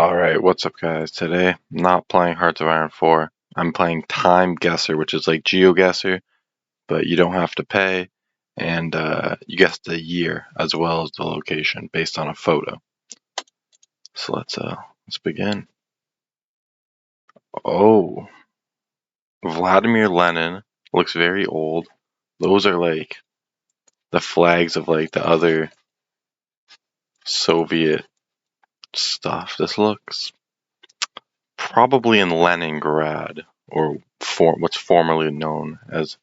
Alright, what's up guys? Today, I'm not playing Hearts of Iron 4. I'm playing TimeGuessr, which is like GeoGuessr, but you don't have to pay, and you guess the year as well as the location based on a photo. So let's begin. Oh, Vladimir Lenin looks very old. Those are like the flags of like the other Soviet stuff. This looks probably in Leningrad, or what's formerly known as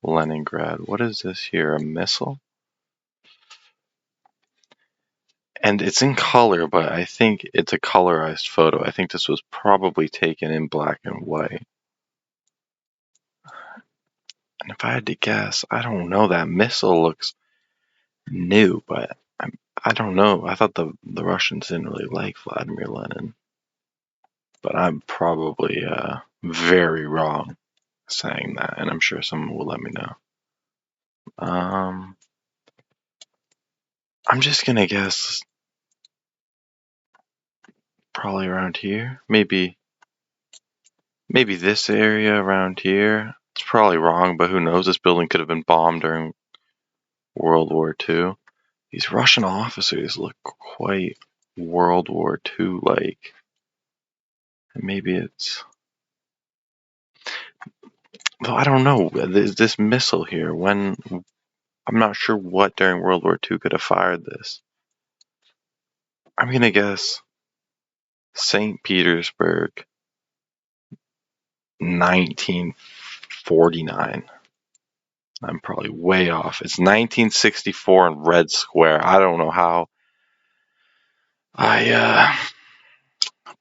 Leningrad. What is this here? A missile? And it's in color, but I think it's a colorized photo. I think this was probably taken in black and white. And if I had to guess, I don't know. That missile looks new, but I don't know. I thought the Russians didn't really like Vladimir Lenin. But I'm probably very wrong saying that, and I'm sure someone will let me know. I'm just gonna guess probably around here. Maybe this area around here. It's probably wrong, but who knows? This building could have been bombed during World War II. These Russian officers look quite World War II-like. Maybe it's... Well, I don't know. This missile here, when... I'm not sure what during World War II could have fired this. I'm gonna guess St. Petersburg, 1949. I'm probably way off. It's 1964 in Red Square. I don't know how. I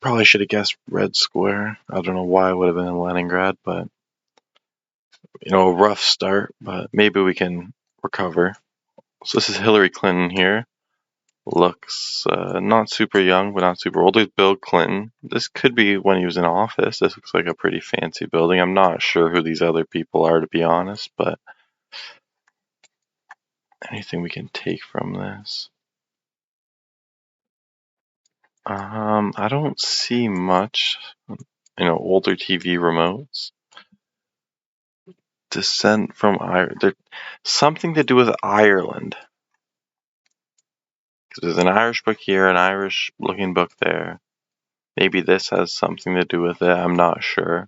probably should have guessed Red Square. I don't know why it would have been in Leningrad, but a rough start, but maybe we can recover. So this is Hillary Clinton here. Looks not super young, but not super old. There's Bill Clinton. This could be when he was in office. This looks like a pretty fancy building. I'm not sure who these other people are, to be honest, but anything we can take from this? I don't see much. Older TV remotes. Descent from Ireland. Something to do with Ireland. Because there's an Irish book here, an Irish looking book there. Maybe this has something to do with it. I'm not sure.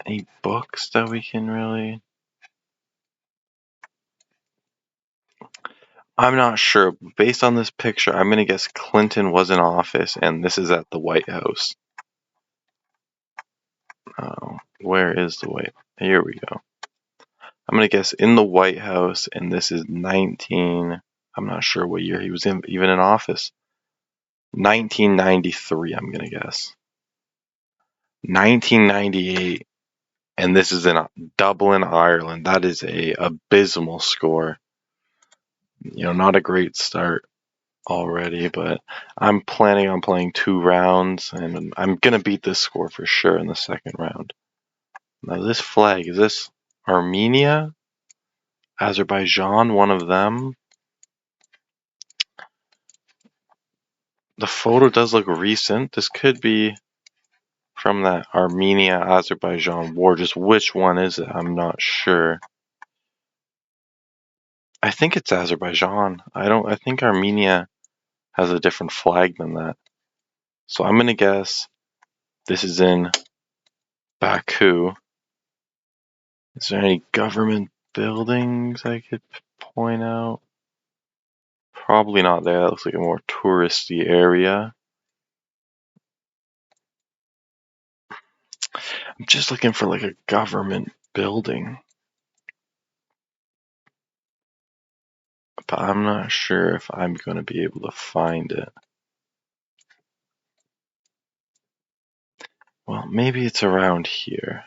Any books that we can really... I'm not sure. Based on this picture, I'm going to guess Clinton was in office and this is at the White House. Where is the White? Here we go. I'm going to guess in the White House, and this is I'm not sure what year he was even in office. 1993, I'm going to guess. 1998, and this is in Dublin, Ireland. That is a abysmal score. Not a great start already, but I'm planning on playing 2 rounds, and I'm going to beat this score for sure in the second round. Now this flag, is this Armenia? Azerbaijan, one of them? The photo does look recent. This could be from that Armenia-Azerbaijan war. Just which one is it? I'm not sure. I think it's Azerbaijan. I think Armenia has a different flag than that. So I'm gonna guess this is in Baku. Is there any government buildings I could point out? Probably not there. That looks like a more touristy area. I'm just looking for like a government building. But I'm not sure if I'm going to be able to find it. Well, maybe it's around here.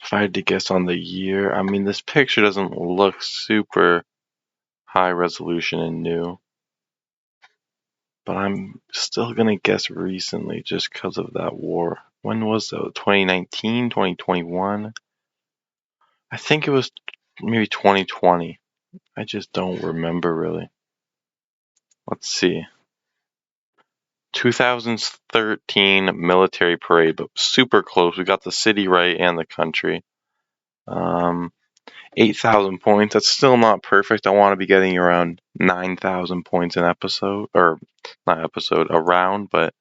If I had to guess on the year, I mean, this picture doesn't look super high resolution and new. But I'm still going to guess recently just because of that war. When was that? 2019, 2021? I think it was maybe 2020. I just don't remember really. Let's see. 2013 military parade, but super close. We got the city right and the country. 8,000 points. That's still not perfect. I want to be getting around 9,000 points an episode, or not episode, a round, but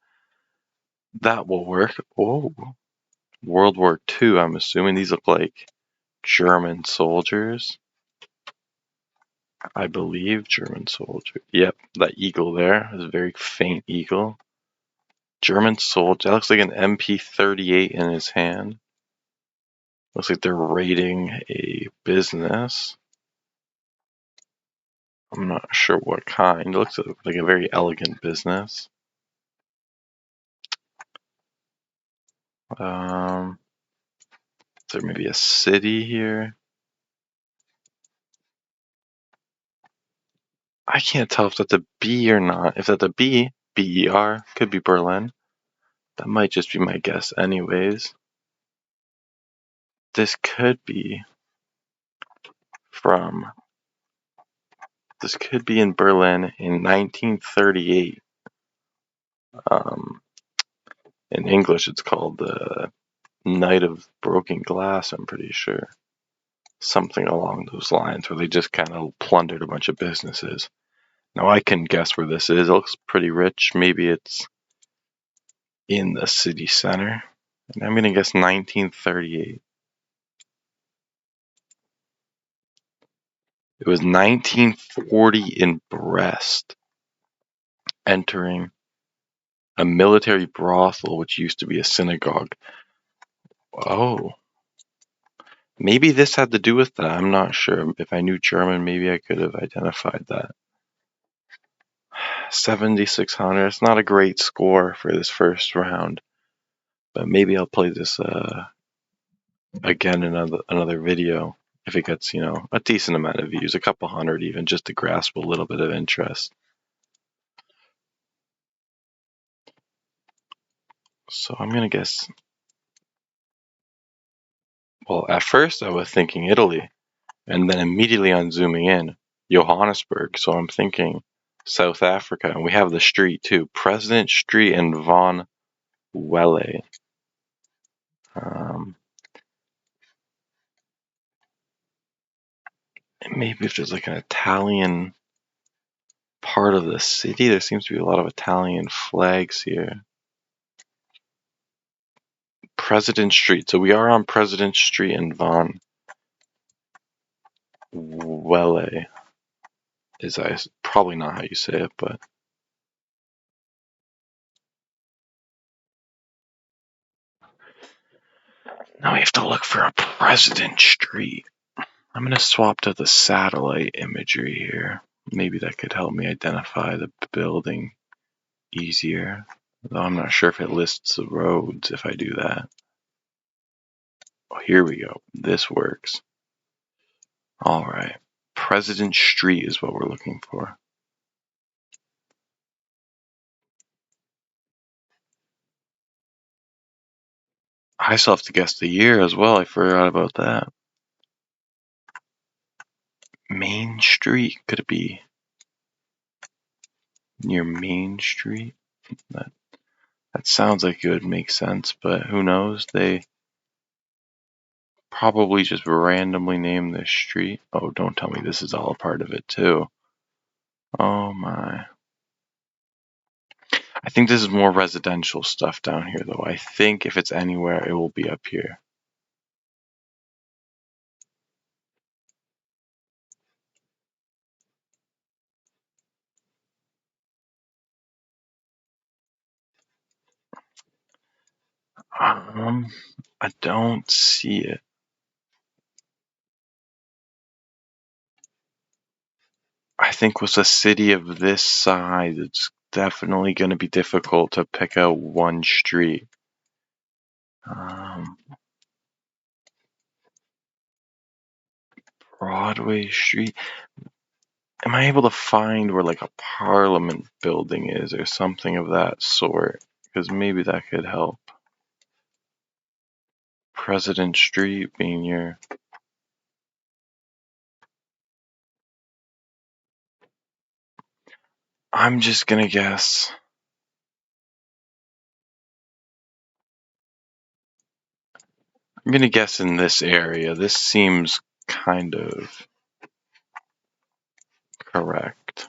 that will work. Oh, World War II, I'm assuming. These look like German soldiers. I believe German soldier. Yep, that eagle there is a very faint eagle. German soldier. That looks like an MP38 in his hand. Looks like they're raiding a business. I'm not sure what kind. It looks like a very elegant business. Is there maybe a city here? I can't tell if that's a B or not. If that's a B, B-E-R, could be Berlin. That might just be my guess anyways. This could be from... This could be in Berlin in 1938. In English, it's called the Night of Broken Glass, I'm pretty sure. Something along those lines, where they just kind of plundered a bunch of businesses. Now I can guess where this is. It looks pretty rich. Maybe it's in the city center. And I'm going to guess 1938. It was 1940 in Brest, entering a military brothel which used to be a synagogue. Oh, maybe this had to do with that. I'm not sure. If I knew German, maybe I could have identified that. 7,600. It's not a great score for this first round, but maybe I'll play this again in another video if it gets, a decent amount of views, a couple hundred even, just to grasp a little bit of interest. So I'm gonna guess. Well, at first I was thinking Italy, and then immediately on zooming in, Johannesburg. So I'm thinking South Africa, and we have the street too, President Street in Von Welle. Maybe if there's like an Italian part of the city, there seems to be a lot of Italian flags here. President Street. So we are on President Street in Von Welle. Is probably not how you say it, but now we have to look for a President Street. I'm going to swap to the satellite imagery here. Maybe that could help me identify the building easier. Though I'm not sure if it lists the roads if I do that. Oh, here we go. This works. All right. President Street is what we're looking for. I still have to guess the year as well. I forgot about that. Main Street? Could it be near Main Street? That sounds like it would make sense, but who knows? They probably just randomly named this street. Oh, don't tell me this is all a part of it too. Oh my. I think this is more residential stuff down here though. I think if it's anywhere, it will be up here. I don't see it. I think with a city of this size, it's definitely going to be difficult to pick out one street. Broadway Street. Am I able to find where like a Parliament building is or something of that sort? Because maybe that could help. President Street being your... I'm just gonna guess I'm gonna guess in this area. This seems kind of correct.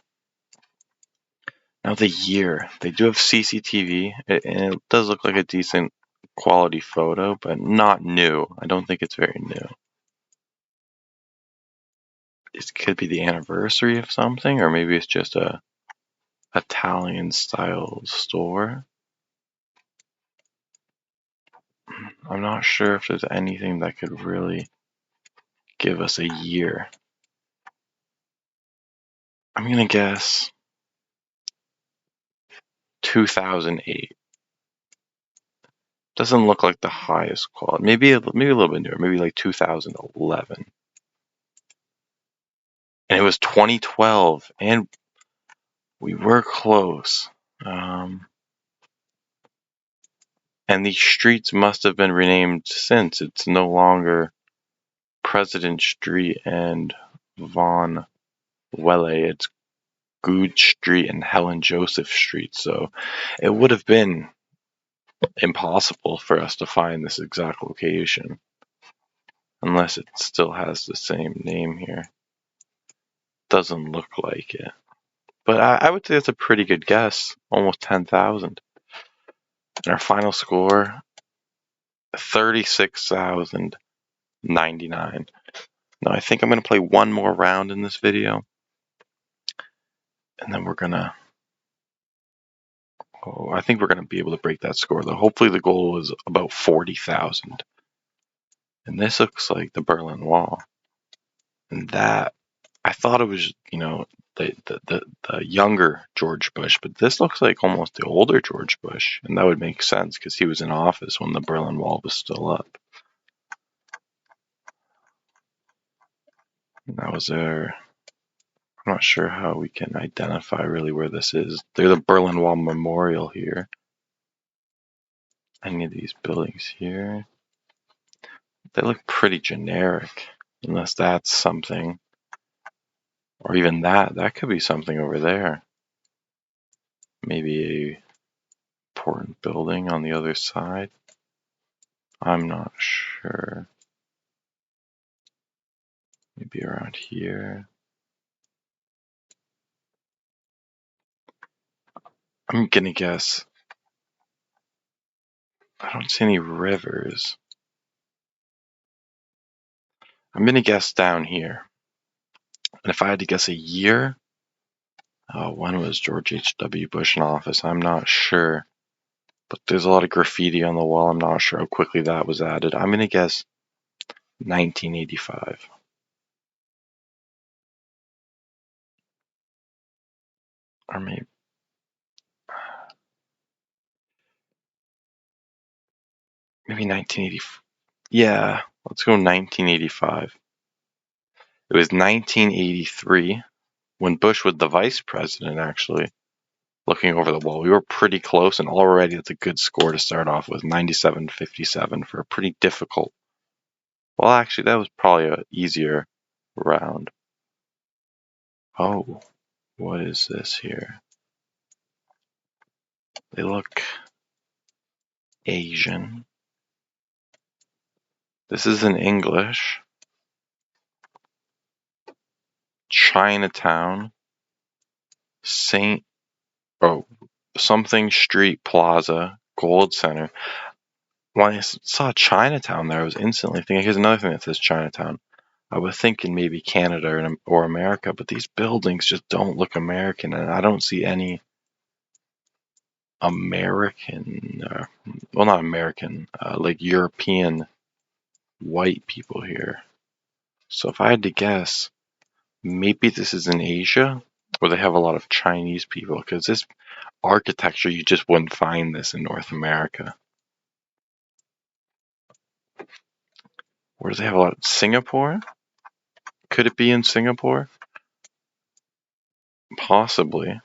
Now the year. They do have CCTV, and it does look like a decent quality photo, but not new. I don't think it's very new. It could be the anniversary of something, or maybe it's just a Italian style store. I'm not sure if there's anything that could really give us a year. I'm gonna guess 2008. Doesn't look like the highest quality. Maybe a little bit newer. Maybe like 2011. And it was 2012, and we were close. And these streets must have been renamed since. It's no longer President Street and Von Welle. It's Good Street and Helen Joseph Street. So it would have been impossible for us to find this exact location unless it still has the same name here. Doesn't look like it. But I would say it's a pretty good guess. Almost 10,000. And our final score, 36,099. Now I think I'm going to play one more round in this video. And then I think we're going to be able to break that score though. Hopefully the goal is about 40,000. And this looks like the Berlin Wall. And that, I thought it was, the younger George Bush, but this looks like almost the older George Bush. And that would make sense because he was in office when the Berlin Wall was still up. And that was there. I'm not sure how we can identify really where this is. There's a Berlin Wall memorial here. Any of these buildings here? They look pretty generic, unless that's something. Or even that could be something over there. Maybe a important building on the other side. I'm not sure. Maybe around here. I'm gonna guess. I don't see any rivers. I'm gonna guess down here. And if I had to guess a year, when was George H.W. Bush in office? I'm not sure. But there's a lot of graffiti on the wall. I'm not sure how quickly that was added. I'm gonna guess 1985. Or maybe 1980. Yeah, let's go 1985. It was 1983 when Bush was the vice president, actually, looking over the wall. We were pretty close, and already that's a good score to start off with, 97.57 for a pretty difficult. Well, actually, that was probably an easier round. Oh, what is this here? They look Asian. This is in English. Chinatown. Something Street Plaza, Gold Center. When I saw Chinatown there, I was instantly thinking, here's another thing that says Chinatown. I was thinking maybe Canada or America, but these buildings just don't look American, and I don't see any American, well, not American, like European white people here. So if I had to guess, maybe this is in Asia, where they have a lot of Chinese people, because this architecture, you just wouldn't find this in North America. Where do they have a lot? Singapore? Could it be in Singapore? Possibly.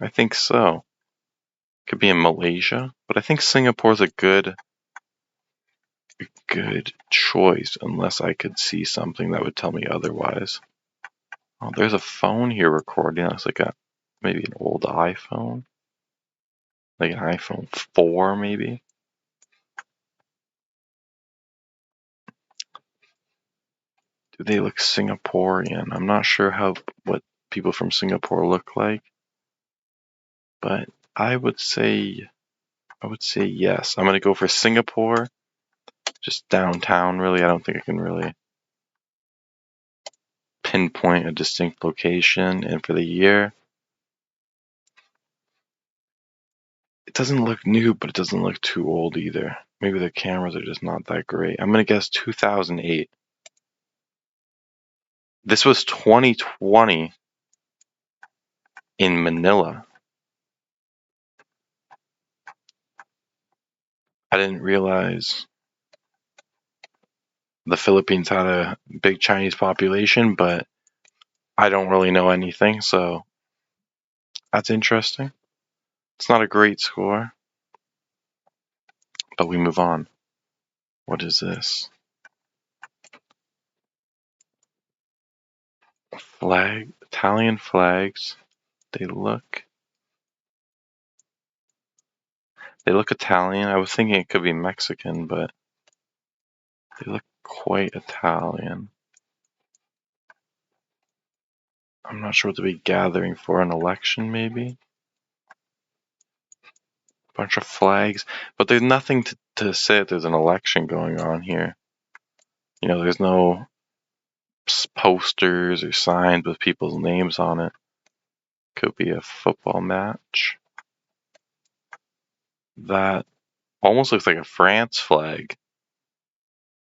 I think so. Could be in Malaysia, but I think Singapore's a good choice, unless I could see something that would tell me otherwise. Oh, there's a phone here recording. That's like maybe an old iPhone, like an iPhone 4 maybe. They look Singaporean. I'm not sure what people from Singapore look like, but I would say yes. I'm gonna go for Singapore, just downtown. Really, I don't think I can really pinpoint a distinct location. And for the year, it doesn't look new, but it doesn't look too old either. Maybe the cameras are just not that great. I'm gonna guess 2008. This was 2020 in Manila. I didn't realize the Philippines had a big Chinese population, but I don't really know anything, so that's interesting. It's not a great score, but we move on. What is this? Flag, Italian flags. They look Italian. I was thinking it could be Mexican, but they look quite Italian. I'm not sure what to be gathering for an election, maybe. Bunch of flags, but there's nothing to say that there's an election going on here. You know, there's no posters or signs with people's names on it. Could be a football match. That almost looks like a France flag.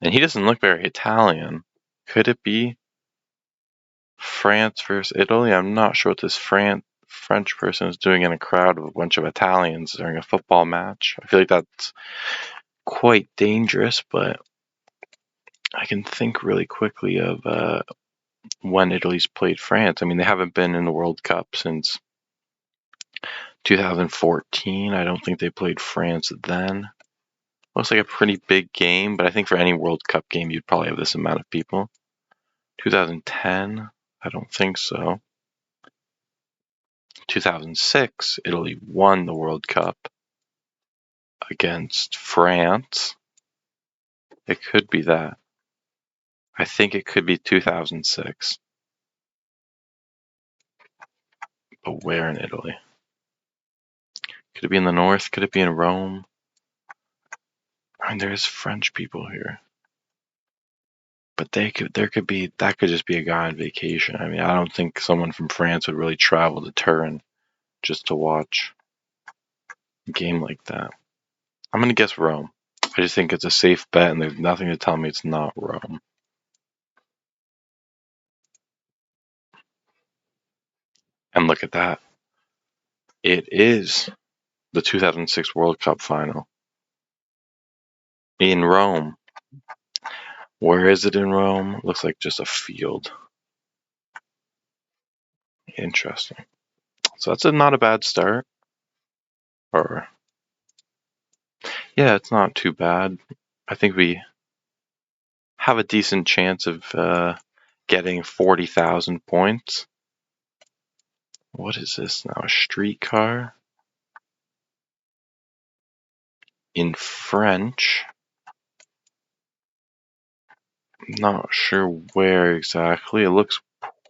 And he doesn't look very Italian. Could it be France versus Italy? I'm not sure what this French person is doing in a crowd of a bunch of Italians during a football match. I feel like that's quite dangerous, but I can think really quickly of when Italy's played France. I mean, they haven't been in the World Cup since 2014. I don't think they played France then. Looks like a pretty big game, but I think for any World Cup game, you'd probably have this amount of people. 2010, I don't think so. 2006, Italy won the World Cup against France. It could be that. I think it could be 2006. But where in Italy? Could it be in the north? Could it be in Rome? I mean, there's French people here. But that could just be a guy on vacation. I mean, I don't think someone from France would really travel to Turin just to watch a game like that. I'm going to guess Rome. I just think it's a safe bet, and there's nothing to tell me it's not Rome. And look at that. It is the 2006 World Cup final in Rome. Where is it in Rome? Looks like just a field. Interesting. So that's not a bad start. Or, yeah, it's not too bad. I think we have a decent chance of getting 40,000 points. What is this now? A streetcar? In French. Not sure where exactly. It looks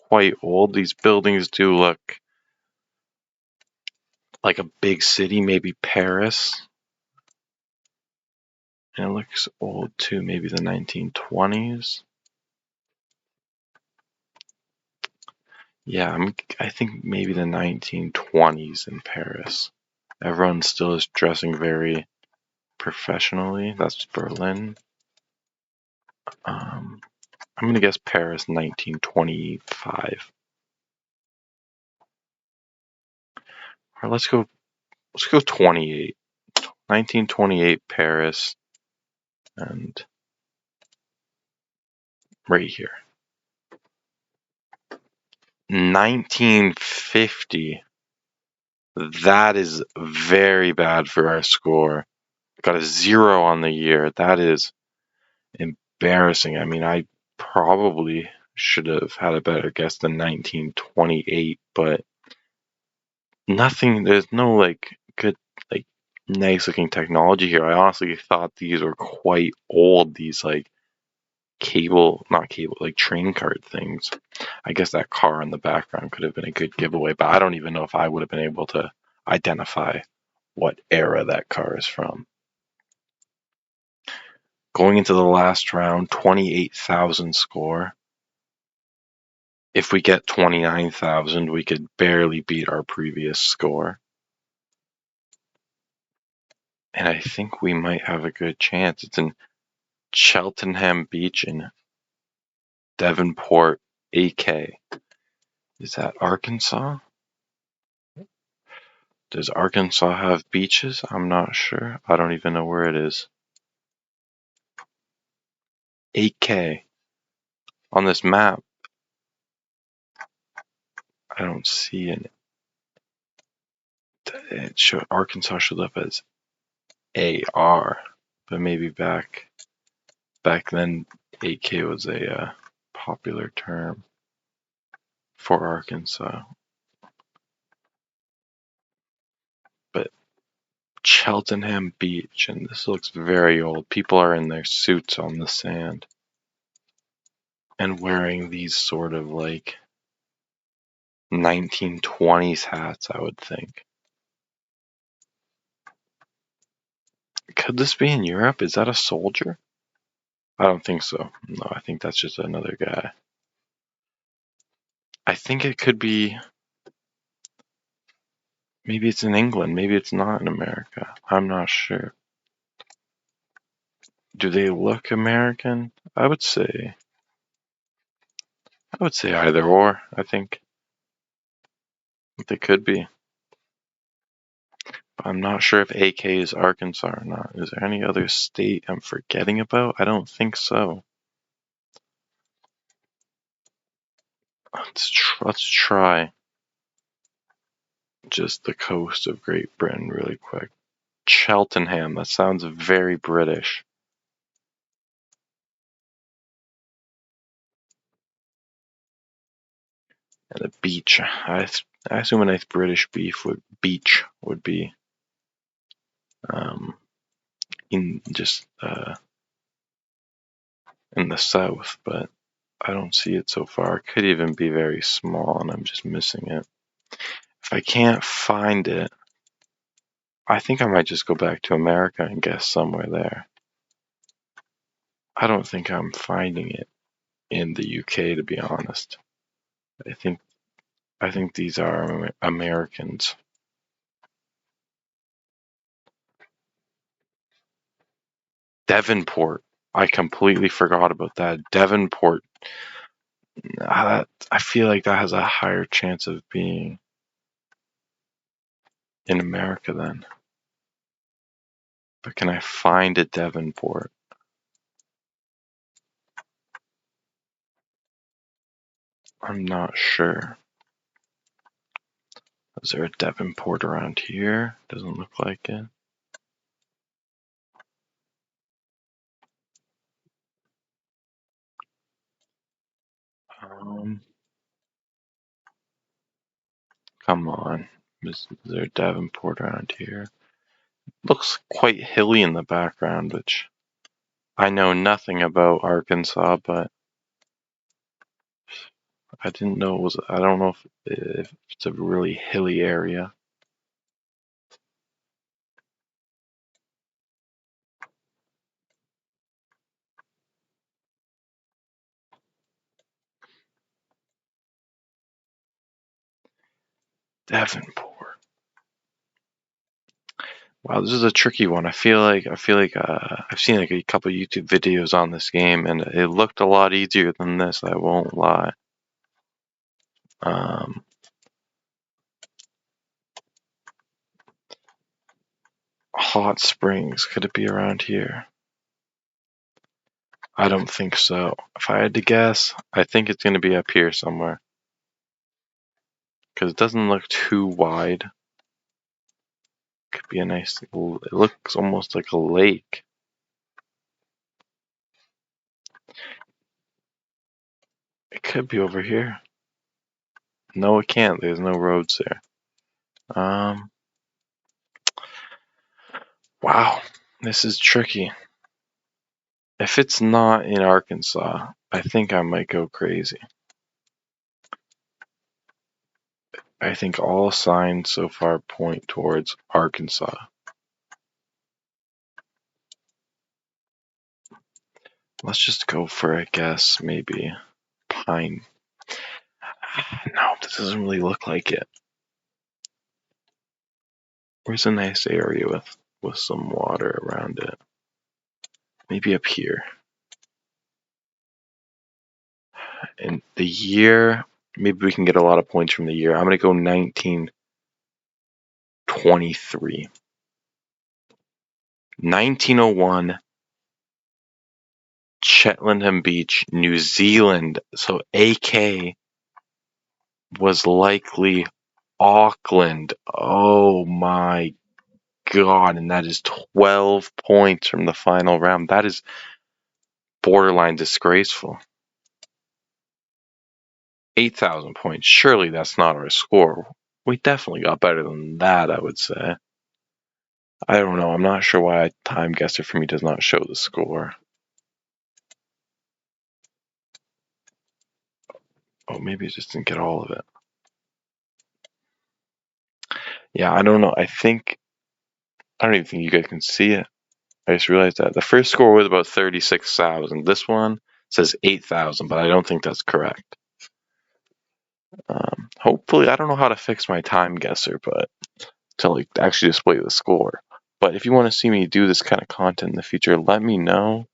quite old. These buildings do look like a big city, maybe Paris. And it looks old too, maybe the 1920s. Yeah, I think maybe the 1920s in Paris. Everyone still is dressing very professionally. That's Berlin. I'm gonna guess Paris 1925. Or let's go 28. 1928 Paris, and right here. 1950. That is very bad for our score. Got a 0 on the year. That is embarrassing. I mean, I probably should have had a better guess than 1928, but there's no good, nice looking technology here. I honestly thought these were quite old, these not cable, like train card things. I guess that car in the background could have been a good giveaway, but I don't even know if I would have been able to identify what era that car is from. Going into the last round, 28,000 score. If we get 29,000, we could barely beat our previous score. And I think we might have a good chance. It's in Cheltenham Beach in Devonport, AK. Is that Arkansas? Does Arkansas have beaches? I'm not sure. I don't even know where it is. 8K. On this map, I don't see it. Arkansas shows up as AR, but maybe back then 8K was a popular term for Arkansas. But Cheltenham Beach, and this looks very old. People are in their suits on the sand and wearing these sort of like 1920s hats, I would think. Could this be in Europe? Is that a soldier? I don't think so. No, I think that's just another guy. I think it could be. Maybe it's in England. Maybe it's not in America. I'm not sure. Do they look American? I would say either or. I think they could be. But I'm not sure if AK is Arkansas or not. Is there any other state I'm forgetting about? I don't think so. Let's try just the coast of Great Britain really quick. Cheltenham. That sounds very British. And the beach. I assume a nice British beach would be in just in the south, but I don't see it so far. It could even be very small, and I'm just missing it. If I can't find it, I think I might just go back to America and guess somewhere there. I don't think I'm finding it in the UK, to be honest. I think these are Americans. Devonport. I completely forgot about that. Devonport. I feel like that has a higher chance of being in America then. But can I find a Devonport? I'm not sure. Is there a Devonport around here? Doesn't look like it. Come on. Is there a Devonport around here? Looks quite hilly in the background, which I know nothing about Arkansas, but I didn't know it was. I don't know if it's a really hilly area. Devonport. Wow, this is a tricky one. I feel like I've seen like a couple YouTube videos on this game, and it looked a lot easier than this. I won't lie. Hot Springs. Could it be around here? I don't think so. If I had to guess, I think it's going to be up here somewhere. Because it doesn't look too wide. Could be a nice. It looks almost like a lake. It could be over here. No, it can't. There's no roads there. Wow, this is tricky. If it's not in Arkansas, I think I might go crazy. I think all signs so far point towards Arkansas. Let's just go for a guess, maybe Pine. No, this doesn't really look like it. Where's a nice area with some water around it? Maybe up here. And the year, maybe we can get a lot of points from the year. I'm going to go 1923. 1901, Cheltenham Beach, New Zealand. So AK was likely Auckland. Oh my God. And that is 12 points from the final round. That is borderline disgraceful. 8,000 points. Surely that's not our score. We definitely got better than that, I would say. I don't know. I'm not sure why TimeGuessr for me does not show the score. Oh, maybe it just didn't get all of it. Yeah, I don't know. I don't even think you guys can see it. I just realized that. The first score was about 36,000. This one says 8,000, but I don't think that's correct. Hopefully, I don't know how to fix my TimeGuessr, but to like actually display the score. But if you want to see me do this kind of content in the future, let me know.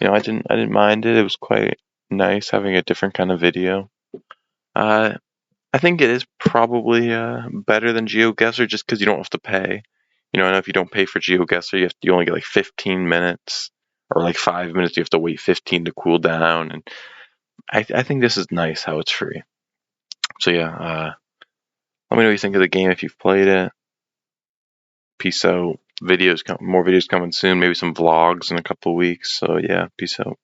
I didn't mind it. It was quite nice having a different kind of video. I think it is probably better than GeoGuessr just because you don't have to pay. I know if you don't pay for GeoGuessr, you only get like 15 minutes or like 5 minutes. You have to wait 15 to cool down, and I think this is nice how it's free. So yeah, let me know what you think of the game if you've played it. Peace out. More videos coming soon. Maybe some vlogs in a couple of weeks. So yeah, peace out.